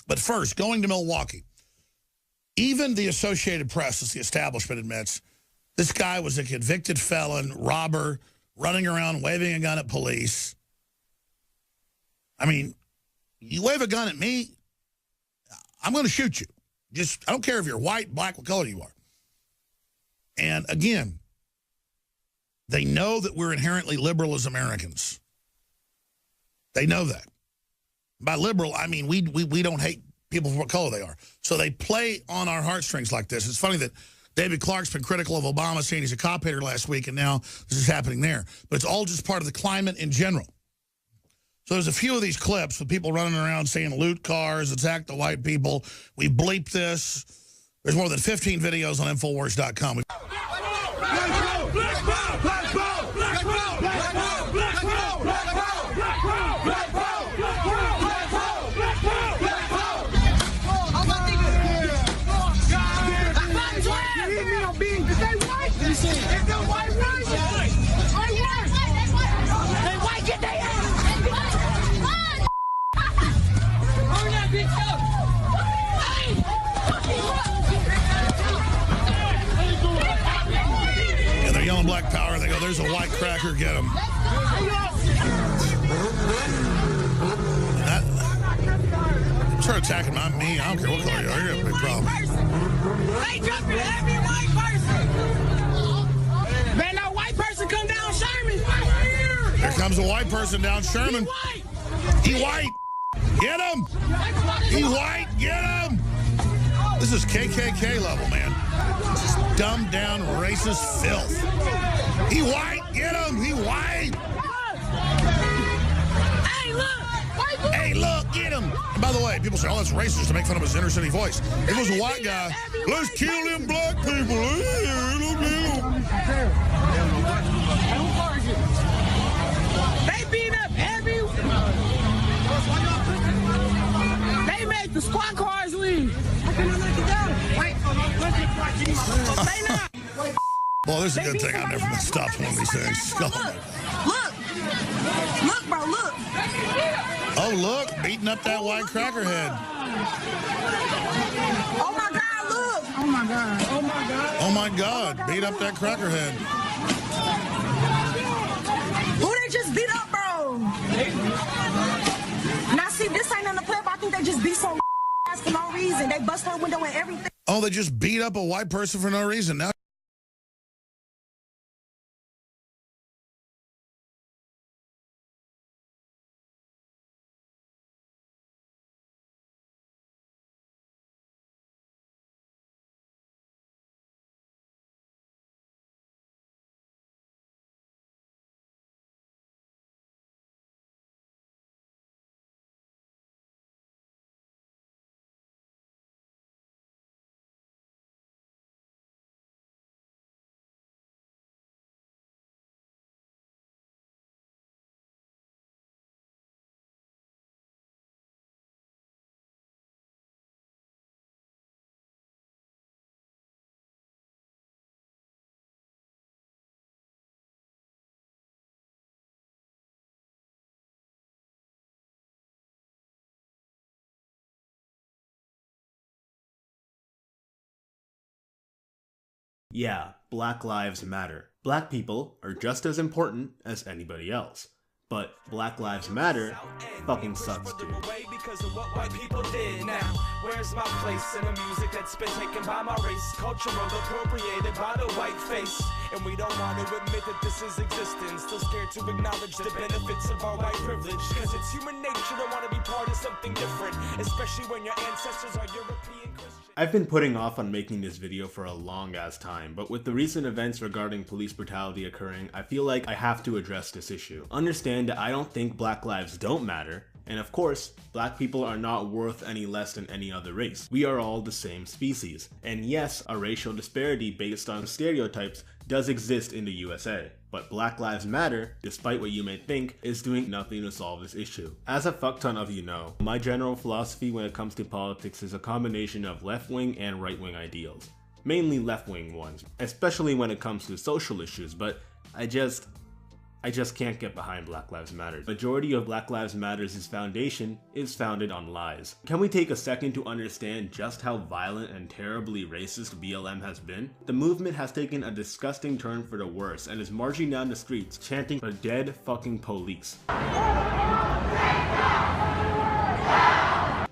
But first, going to Milwaukee. Even the Associated Press, as the establishment admits, this guy was a convicted felon, robber, running around waving a gun at police. I mean, you wave a gun at me, I'm going to shoot you. I don't care if you're white, black, what color you are. And again, they know that we're inherently liberal as Americans. They know that. By liberal, I mean we don't hate people for what color they are. So they play on our heartstrings like this. It's funny that David Clark's been critical of Obama, saying he's a cop hater last week, and now this is happening there. But it's all just part of the climate in general. So there's a few of these clips with people running around saying loot cars, attack the white people. We bleep this. There's more than 15 videos on Infowars.com. Black power, they go, there's a white cracker, get him. Start attacking me, I don't care what color you are, you're a big problem. They jumping every white person. Man, that white person come down Sherman. Here comes a white person down Sherman. He white. Get him. He white, get him. This is KKK level, man. This is dumbed down racist filth. He white, get him, he white. Hey, look, get him. And by the way, people say, oh, that's racist to make fun of his inner city voice. If it was a white guy, let's kill them black people. They beat up they made the squad cars leave. Well, this is a good thing I've never been stopped one of these things. Look, bro, look. Oh, look, beating up that white crackerhead. Oh, my God, look. Oh, my God. Oh, my God. Oh, my God, beat up that crackerhead. Who they just beat up, bro? Now, see, this ain't in the clip. I think they just beat some ass for no reason. They bust her window and everything. Oh, they just beat up a white person for no reason. Now Yeah, Black Lives Matter. Black people are just as important as anybody else. But Black Lives Matter fucking sucks, dude. Because of what white people did. Now, where's my place in the music that's been taken by my race? Cultural appropriated by the white face. And we don't want to admit that this is existence. Still scared to acknowledge the benefits of our white privilege. Cause it's human nature to want to be part of something different. Especially when your ancestors are European Christian. I've been putting off on making this video for a long ass time, but with the recent events regarding police brutality occurring, I feel like I have to address this issue. Understand that I don't think black lives don't matter, and of course, black people are not worth any less than any other race. We are all the same species. And yes, a racial disparity based on stereotypes does exist in the USA. But Black Lives Matter, despite what you may think, is doing nothing to solve this issue. As a fuckton of you know, my general philosophy when it comes to politics is a combination of left-wing and right-wing ideals. Mainly left-wing ones, especially when it comes to social issues, but I I just can't get behind Black Lives Matter. Majority of Black Lives Matter's foundation is founded on lies. Can we take a second to understand just how violent and terribly racist BLM has been? The movement has taken a disgusting turn for the worse and is marching down the streets chanting for dead fucking police.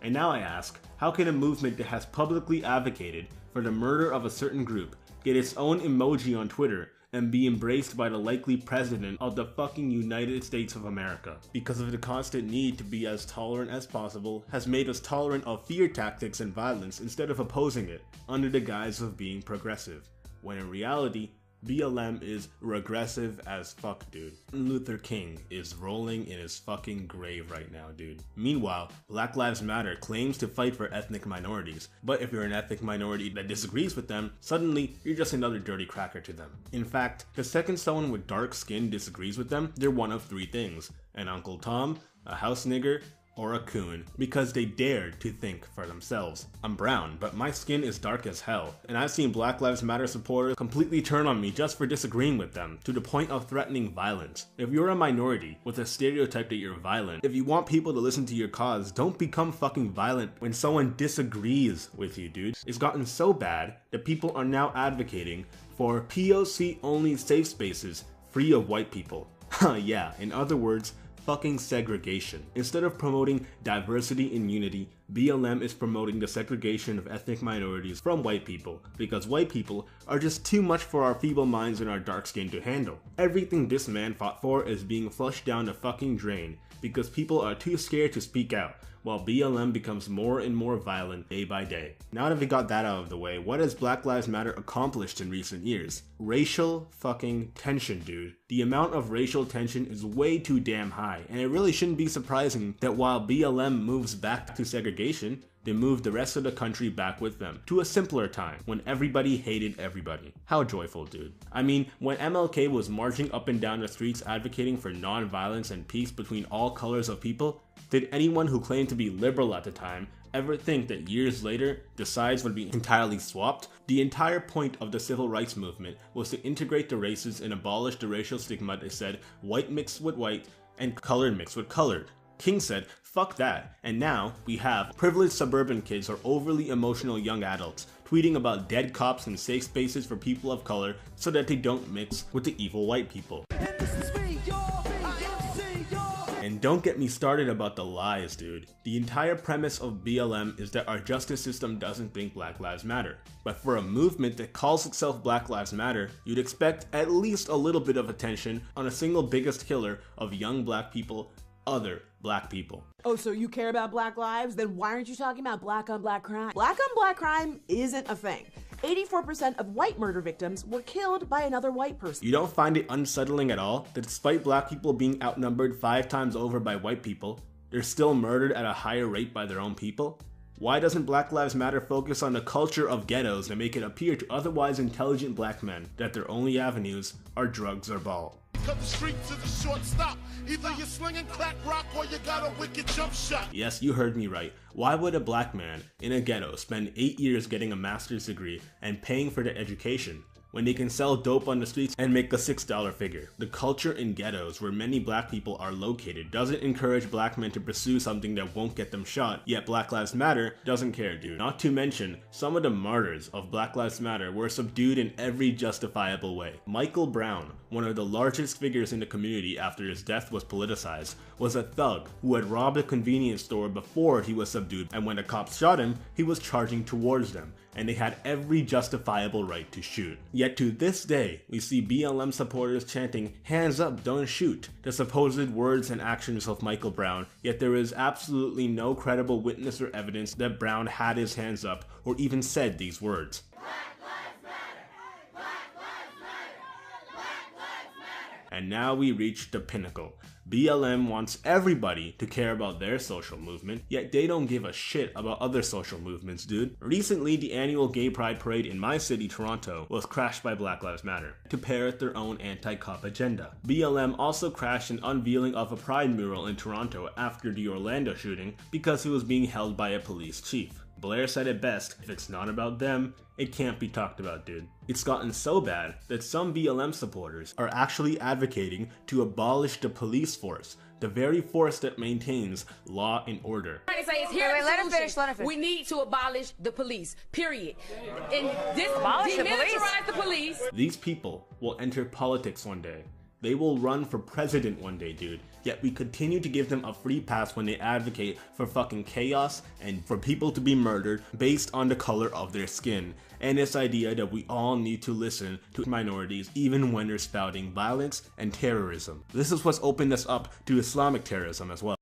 And now I ask, how can a movement that has publicly advocated for the murder of a certain group get its own emoji on Twitter and be embraced by the likely president of the fucking United States of America? Because of the constant need to be as tolerant as possible has made us tolerant of fear tactics and violence instead of opposing it under the guise of being progressive, when in reality, BLM is regressive as fuck, dude. Martin Luther King is rolling in his fucking grave right now, dude. Meanwhile, Black Lives Matter claims to fight for ethnic minorities, but if you're an ethnic minority that disagrees with them, suddenly you're just another dirty cracker to them. In fact, the second someone with dark skin disagrees with them, they're one of three things: an Uncle Tom, a house nigger, or a coon, because they dared to think for themselves. I'm brown, but my skin is dark as hell, and I've seen Black Lives Matter supporters completely turn on me just for disagreeing with them, to the point of threatening violence. If you're a minority with a stereotype that you're violent, if you want people to listen to your cause, don't become fucking violent when someone disagrees with you, dude. It's gotten so bad that people are now advocating for POC only safe spaces free of white people. Yeah, in other words, fucking segregation. Instead of promoting diversity and unity, BLM is promoting the segregation of ethnic minorities from white people, because white people are just too much for our feeble minds and our dark skin to handle. Everything this man fought for is being flushed down the fucking drain because people are too scared to speak out, while BLM becomes more and more violent day by day. Now that we got that out of the way, what has Black Lives Matter accomplished in recent years? Racial fucking tension, dude. The amount of racial tension is way too damn high, and it really shouldn't be surprising that while BLM moves back to segregation, they moved the rest of the country back with them, to a simpler time, when everybody hated everybody. How joyful, dude. I mean, when MLK was marching up and down the streets advocating for non-violence and peace between all colors of people, did anyone who claimed to be liberal at the time ever think that years later, the sides would be entirely swapped? The entire point of the civil rights movement was to integrate the races and abolish the racial stigma that said white mixed with white and colored mixed with colored. King said, fuck that, and now we have privileged suburban kids or overly emotional young adults tweeting about dead cops and safe spaces for people of color so that they don't mix with the evil white people. And don't get me started about the lies, dude. The entire premise of BLM is that our justice system doesn't think Black Lives Matter. But for a movement that calls itself Black Lives Matter, you'd expect at least a little bit of attention on a single biggest killer of young black people, other black people. Oh, so you care about black lives? Then why aren't you talking about black on black crime? Black on black crime isn't a thing. 84% of white murder victims were killed by another white person. You don't find it unsettling at all that despite black people being outnumbered 5 times over by white people, they're still murdered at a higher rate by their own people? Why doesn't Black Lives Matter focus on the culture of ghettos and make it appear to otherwise intelligent black men that their only avenues are drugs or ball? Cut the streets is a short stop. Either you're slinging crack rock or you got a wicked jump shot. Yes, you heard me right. Why would a black man in a ghetto spend 8 years getting a master's degree and paying for their education when they can sell dope on the streets and make a $6 figure? The culture in ghettos where many black people are located doesn't encourage black men to pursue something that won't get them shot, yet Black Lives Matter doesn't care, dude. Not to mention, some of the martyrs of Black Lives Matter were subdued in every justifiable way. Michael Brown, one of the largest figures in the community after his death was politicized, was a thug who had robbed a convenience store before he was subdued, and when the cops shot him, he was charging towards them, and they had every justifiable right to shoot. Yet to this day, we see BLM supporters chanting, "Hands up, don't shoot," the supposed words and actions of Michael Brown, yet there is absolutely no credible witness or evidence that Brown had his hands up or even said these words. And now we reach the pinnacle. BLM wants everybody to care about their social movement, yet they don't give a shit about other social movements, dude. Recently, the annual Gay Pride Parade in my city, Toronto, was crashed by Black Lives Matter to parrot their own anti-cop agenda. BLM also crashed an unveiling of a Pride mural in Toronto after the Orlando shooting because it was being held by a police chief. Blair said it best, if it's not about them, it can't be talked about, dude. It's gotten so bad that some BLM supporters are actually advocating to abolish the police force, the very force that maintains law and order. Let her finish. We need to abolish the police, period. And demilitarize the police. These people will enter politics one day. They will run for president one day, dude. Yet we continue to give them a free pass when they advocate for fucking chaos and for people to be murdered based on the color of their skin. And this idea that we all need to listen to minorities even when they're spouting violence and terrorism. This is what's opened us up to Islamic terrorism as well.